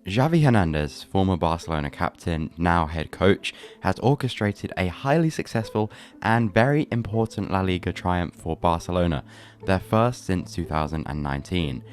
Xavi Hernandez, former Barcelona captain, now head coach, has orchestrated a highly successful and very important La Liga triumph for Barcelona, their first since 2019.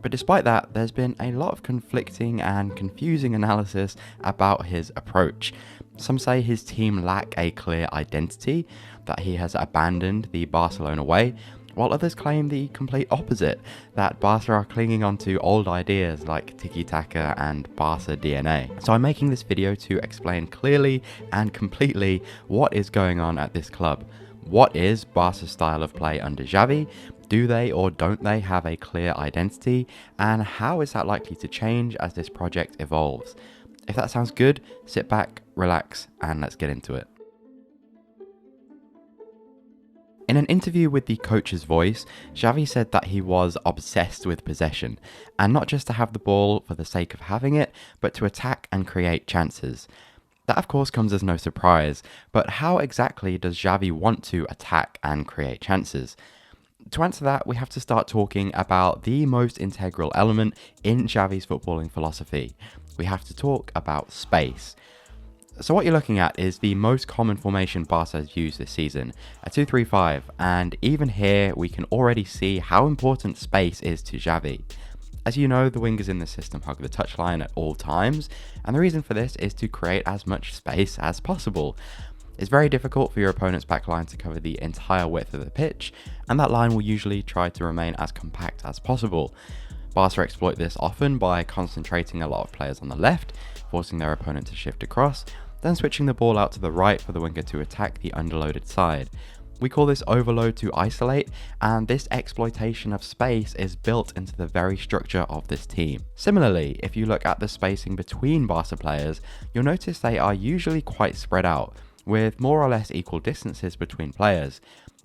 But despite that, there's been a lot of conflicting and confusing analysis about his approach. Some say his team lack a clear identity, that he has abandoned the Barcelona way, while others claim the complete opposite, that Barca are clinging on to old ideas like tiki-taka and Barca DNA. So I'm making this video to explain clearly and completely what is going on at this club. What is Barca's style of play under Xavi? Do they or don't they have a clear identity? And how is that likely to change as this project evolves? If that sounds good, sit back, relax, and let's get into it. In an interview with the Coach's Voice, Xavi said that he was obsessed with possession, and not just to have the ball for the sake of having it, but to attack and create chances. That of course comes as no surprise, but how exactly does Xavi want to attack and create chances? To answer that, we have to start talking about the most integral element in Xavi's footballing philosophy. We have to talk about space. So what you're looking at is the most common formation Barca has used this season, a 2-3-5, and even here we can already see how important space is to Xavi. As you know, the wingers in the system hug the touchline at all times, and the reason for this is to create as much space as possible. It's very difficult for your opponent's backline to cover the entire width of the pitch, and that line will usually try to remain as compact as possible. Barca exploit this often by concentrating a lot of players on the left, forcing their opponent to shift across, then switching the ball out to the right for the winger to attack the underloaded side. We call this overload to isolate, and this exploitation of space is built into the very structure of this team. Similarly, if you look at the spacing between Barca players, you'll notice they are usually quite spread out, with more or less equal distances between players.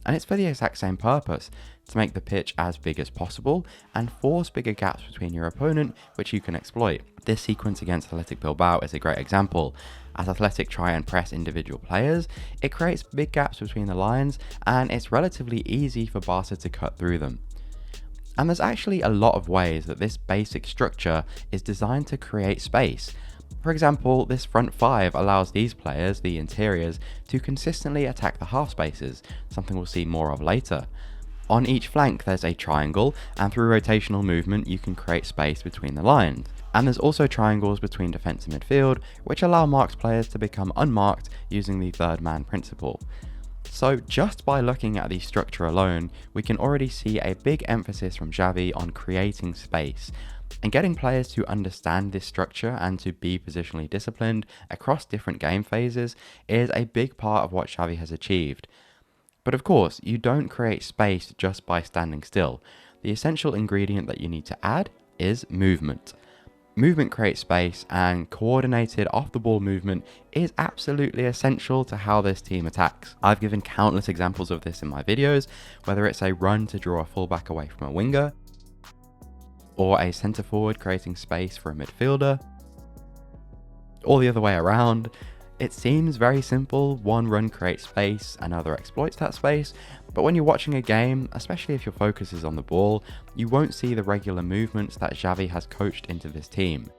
And it's for the exact same purpose, to make the pitch as big as possible and force bigger gaps between your opponent, which you can exploit. This sequence against Athletic Bilbao is a great example. As Athletic try and press individual players, it creates big gaps between the lines, and it's relatively easy for Barca to cut through them. And there's actually a lot of ways that this basic structure is designed to create space. For example, this front five allows these players, the interiors, to consistently attack the half spaces, something we'll see more of later. On each flank there's a triangle, and through rotational movement you can create space between the lines. And there's also triangles between defence and midfield, which allow marked players to become unmarked using the third man principle. So just by looking at the structure alone, we can already see a big emphasis from Xavi on creating space. And getting players to understand this structure and to be positionally disciplined across different game phases is a big part of what Xavi has achieved. But of course, you don't create space just by standing still. The essential ingredient that you need to add is movement. Movement creates space, and coordinated off-the-ball movement is absolutely essential to how this team attacks. I've given countless examples of this in my videos, whether it's a run to draw a fullback away from a winger, or a centre forward creating space for a midfielder, or the other way around. It seems very simple, one run creates space, another exploits that space, but when you're watching a game, especially if your focus is on the ball, you won't see the regular movements that Xavi has coached into this team.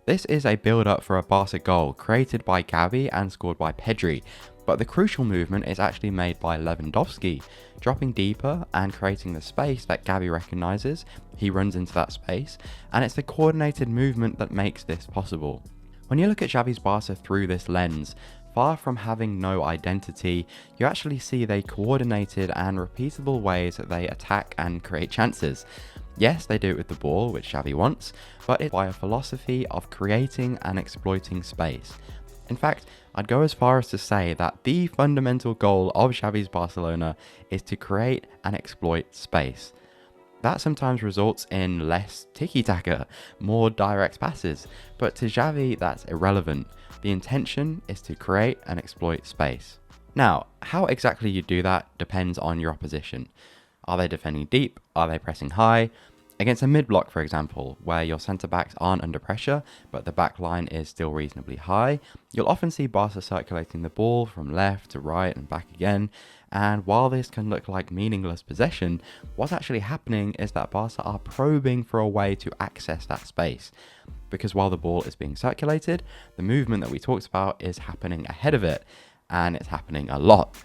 This is a build-up for a Barca goal created by Xavi and scored by Pedri, but the crucial movement is actually made by Lewandowski, dropping deeper and creating the space that Xavi recognises. He runs into that space, and it's the coordinated movement that makes this possible. When you look at Xavi's Barca through this lens, far from having no identity, you actually see the coordinated and repeatable ways that they attack and create chances. Yes, they do it with the ball, which Xavi wants, but it's by a philosophy of creating and exploiting space. In fact, I'd go as far as to say that the fundamental goal of Xavi's Barcelona is to create and exploit space. That sometimes results in less tiki-taka, more direct passes, but to Xavi that's irrelevant. The intention is to create and exploit space. Now, how exactly you do that depends on your opposition. Are they defending deep? Are they pressing high? Against a mid-block, for example, where your centre-backs aren't under pressure, but the back line is still reasonably high, you'll often see Barca circulating the ball from left to right and back again, and while this can look like meaningless possession, what's actually happening is that Barca are probing for a way to access that space. Because while the ball is being circulated, the movement that we talked about is happening ahead of it, and it's happening a lot.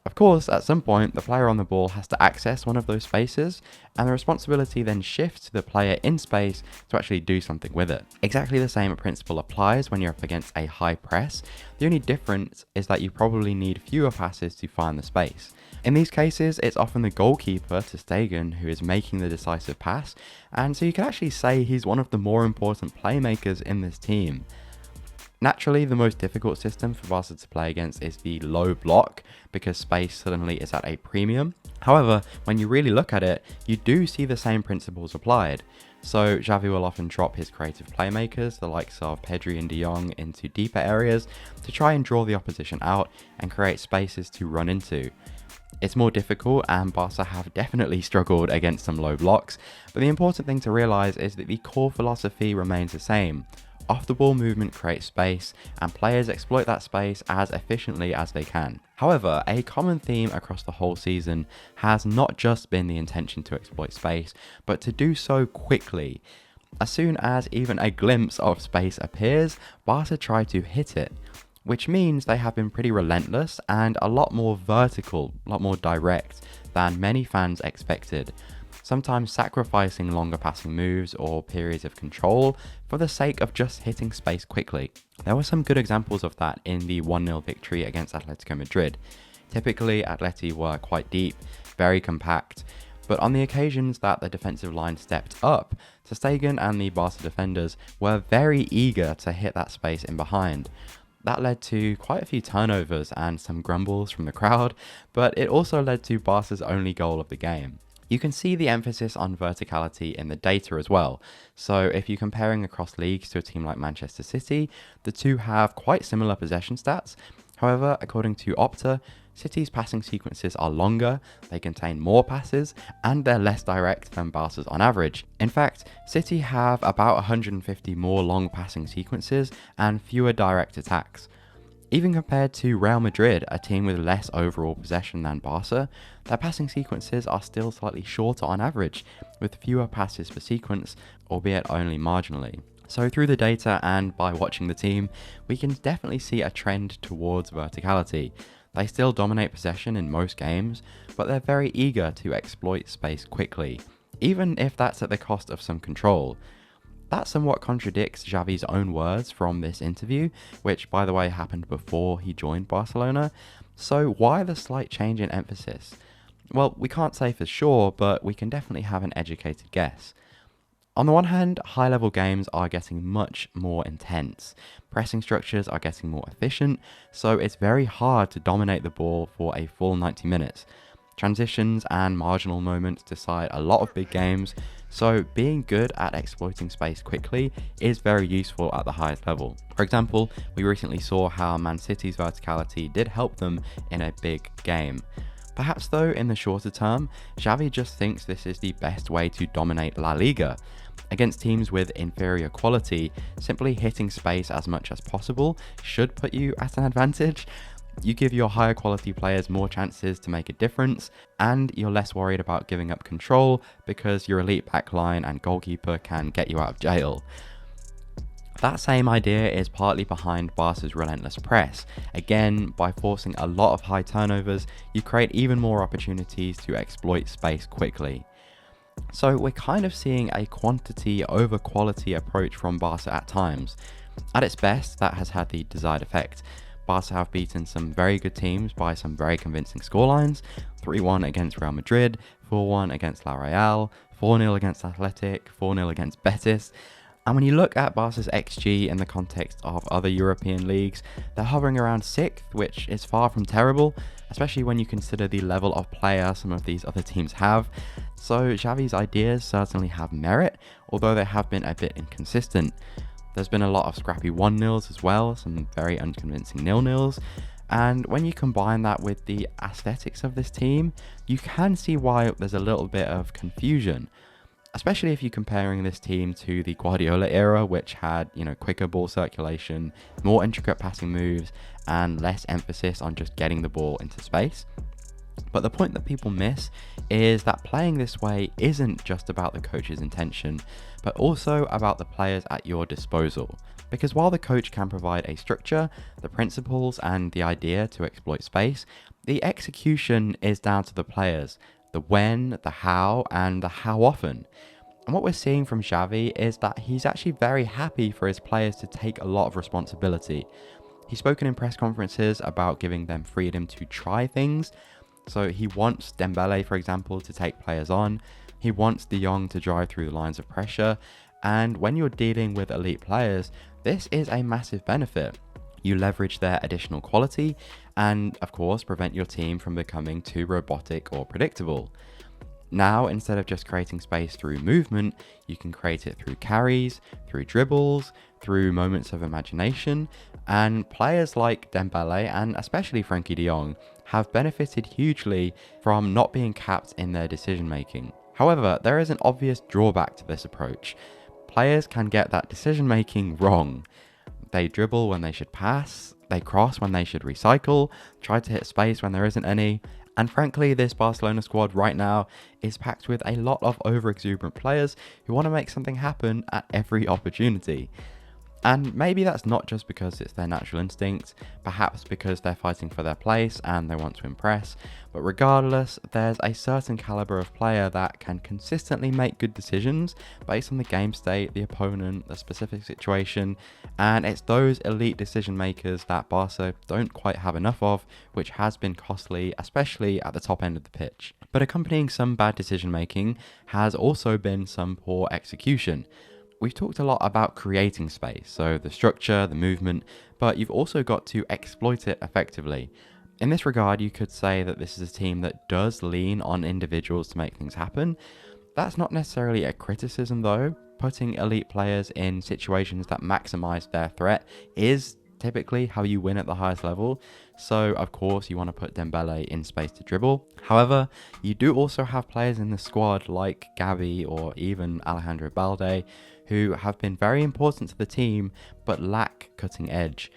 Of course, at some point, the player on the ball has to access one of those spaces, and the responsibility then shifts to the player in space to actually do something with it. Exactly the same principle applies when you're up against a high press. The only difference is that you probably need fewer passes to find the space. In these cases, it's often the goalkeeper, ter Stegen, who is making the decisive pass, and so you can actually say he's one of the more important playmakers in this team. Naturally, the most difficult system for Barca to play against is the low block, because space suddenly is at a premium. However, when you really look at it, you do see the same principles applied. So Xavi will often drop his creative playmakers, the likes of Pedri and De Jong, into deeper areas to try and draw the opposition out and create spaces to run into. It's more difficult, and Barca have definitely struggled against some low blocks, but the important thing to realise is that the core philosophy remains the same. Off the ball movement creates space, and players exploit that space as efficiently as they can. However, a common theme across the whole season has not just been the intention to exploit space, but to do so quickly. As soon as even a glimpse of space appears, Barca try to hit it, which means they have been pretty relentless and a lot more vertical, a lot more direct than many fans expected. Sometimes sacrificing longer passing moves or periods of control for the sake of just hitting space quickly. There were some good examples of that in the 1-0 victory against Atletico Madrid. Typically, Atleti were quite deep, very compact, but on the occasions that the defensive line stepped up, ter Stegen and the Barca defenders were very eager to hit that space in behind. That led to quite a few turnovers and some grumbles from the crowd, but it also led to Barca's only goal of the game. You can see the emphasis on verticality in the data as well. So if you're comparing across leagues to a team like Manchester City, the two have quite similar possession stats. However, according to Opta, City's passing sequences are longer, they contain more passes, and they're less direct than Barca's on average. In fact, City have about 150 more long passing sequences and fewer direct attacks. Even compared to Real Madrid, a team with less overall possession than Barca, their passing sequences are still slightly shorter on average, with fewer passes per sequence, albeit only marginally. So through the data and by watching the team, we can definitely see a trend towards verticality. They still dominate possession in most games, but they're very eager to exploit space quickly, even if that's at the cost of some control. That somewhat contradicts Xavi's own words from this interview, which by the way happened before he joined Barcelona. So why the slight change in emphasis? Well, we can't say for sure, but we can definitely have an educated guess. On the one hand, high-level games are getting much more intense. Pressing structures are getting more efficient, so it's very hard to dominate the ball for a full 90 minutes. Transitions and marginal moments decide a lot of big games, so being good at exploiting space quickly is very useful at the highest level. For example, we recently saw how Man City's verticality did help them in a big game. Perhaps though, in the shorter term, Xavi just thinks this is the best way to dominate La Liga. Against teams with inferior quality, simply hitting space as much as possible should put you at an advantage. You give your higher quality players more chances to make a difference, and you're less worried about giving up control because your elite backline and goalkeeper can get you out of jail. That same idea is partly behind Barca's relentless press. Again, by forcing a lot of high turnovers, you create even more opportunities to exploit space quickly. So we're kind of seeing a quantity over quality approach from Barca at times. At its best, that has had the desired effect. Barca have beaten some very good teams by some very convincing scorelines: 3-1 against Real Madrid, 4-1 against La Real, 4-0 against Athletic, 4-0 against Betis. And when you look at Barca's XG in the context of other European leagues, they're hovering around 6th, which is far from terrible, especially when you consider the level of player some of these other teams have. So Xavi's ideas certainly have merit, although they have been a bit inconsistent. There's been a lot of scrappy 1-0s as well, some very unconvincing 0-0s, and when you combine that with the aesthetics of this team, you can see why there's a little bit of confusion. especially if you're comparing this team to the Guardiola era, which had, quicker ball circulation, more intricate passing moves, and less emphasis on just getting the ball into space. But the point that people miss is that playing this way isn't just about the coach's intention, but also about the players at your disposal. Because while the coach can provide a structure, the principles, and the idea to exploit space, the execution is down to the players. The when, the how, and the how often. And what we're seeing from Xavi is that he's actually very happy for his players to take a lot of responsibility. He's spoken in press conferences about giving them freedom to try things. So he wants Dembele, for example, to take players on. He wants De Jong to drive through the lines of pressure. And when you're dealing with elite players, this is a massive benefit. You leverage their additional quality and, of course, prevent your team from becoming too robotic or predictable. Now, instead of just creating space through movement, you can create it through carries, through dribbles, through moments of imagination, and players like Dembele and especially Frenkie de Jong have benefited hugely from not being capped in their decision making. However, there is an obvious drawback to this approach. Players can get that decision making wrong. They dribble when they should pass, they cross when they should recycle, try to hit space when there isn't any, and frankly, this Barcelona squad right now is packed with a lot of over-exuberant players who want to make something happen at every opportunity. And maybe that's not just because it's their natural instinct, perhaps because they're fighting for their place and they want to impress, but regardless, there's a certain caliber of player that can consistently make good decisions based on the game state, the opponent, the specific situation, and it's those elite decision makers that Barca don't quite have enough of, which has been costly, especially at the top end of the pitch. But accompanying some bad decision making has also been some poor execution. We've talked a lot about creating space, so the structure, the movement, but you've also got to exploit it effectively. In this regard, you could say that this is a team that does lean on individuals to make things happen. That's not necessarily a criticism though. Putting elite players in situations that maximize their threat is typically how you win at the highest level. So of course you want to put Dembele in space to dribble. However, you do also have players in the squad like Xavi or even Alejandro Balde who have been very important to the team but lack cutting edge.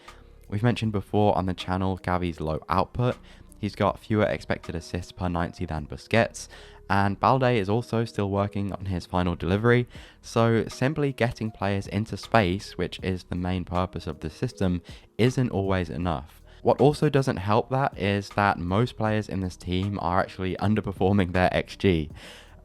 We've mentioned before on the channel Xavi's low output. He's got fewer expected assists per 90 than Busquets, and Balde is also still working on his final delivery, so simply getting players into space, which is the main purpose of the system, isn't always enough. What also doesn't help that is that most players in this team are actually underperforming their XG.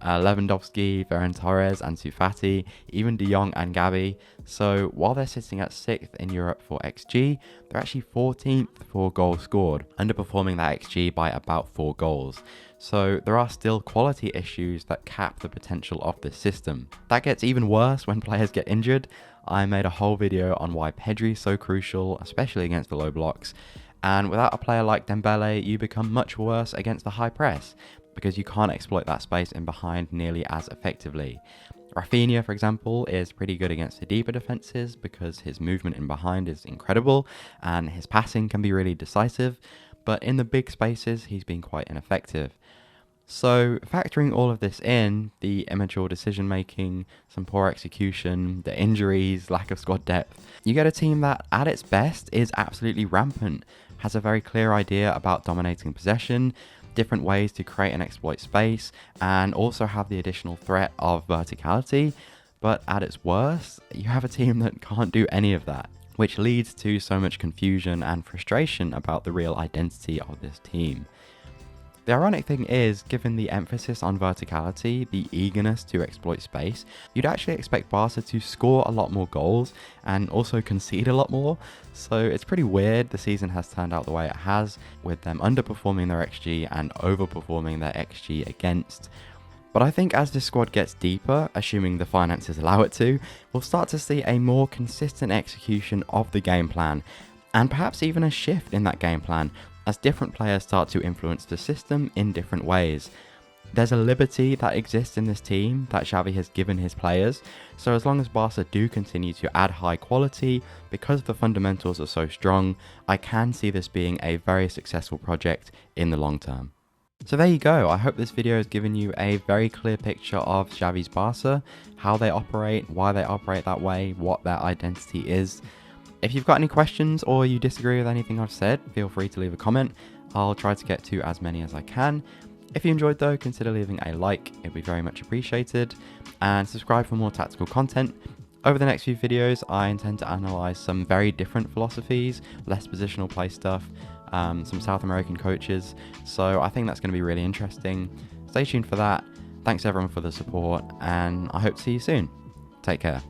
Lewandowski, Ferran Torres, Ansu Fati, even De Jong and Xavi. So while they're sitting at 6th in Europe for XG, they're actually 14th for goals scored, underperforming that XG by about 4 goals. So there are still quality issues that cap the potential of this system. That gets even worse when players get injured. I made a whole video on why Pedri is so crucial, especially against the low blocks. And without a player like Dembele, you become much worse against the high press, because you can't exploit that space in behind nearly as effectively. Rafinha, for example, is pretty good against the deeper defences because his movement in behind is incredible and his passing can be really decisive, but in the big spaces he's been quite ineffective. So factoring all of this in, the immature decision making, some poor execution, the injuries, lack of squad depth, you get a team that at its best is absolutely rampant, has a very clear idea about dominating possession, different ways to create and exploit space, and also have the additional threat of verticality. But at its worst, you have a team that can't do any of that, which leads to so much confusion and frustration about the real identity of this team. The ironic thing is, given the emphasis on verticality, the eagerness to exploit space, you'd actually expect Barca to score a lot more goals and also concede a lot more. So it's pretty weird the season has turned out the way it has, with them underperforming their XG and overperforming their XG against. But I think as this squad gets deeper, assuming the finances allow it to, we'll start to see a more consistent execution of the game plan, and perhaps even a shift in that game plan, as different players start to influence the system in different ways. There's a liberty that exists in this team that Xavi has given his players, so as long as Barca do continue to add high quality, because the fundamentals are so strong, I can see this being a very successful project in the long term. So there you go. I hope this video has given you a very clear picture of Xavi's Barca, how they operate, why they operate that way, what their identity is. If you've got any questions or you disagree with anything I've said, feel free to leave a comment. I'll try to get to as many as I can. If you enjoyed though, consider leaving a like, it'd be very much appreciated, and subscribe for more tactical content. Over the next few videos, I intend to analyse some very different philosophies, less positional play stuff, some South American coaches, so I think that's going to be really interesting. Stay tuned for that. Thanks everyone for the support, and I hope to see you soon. Take care.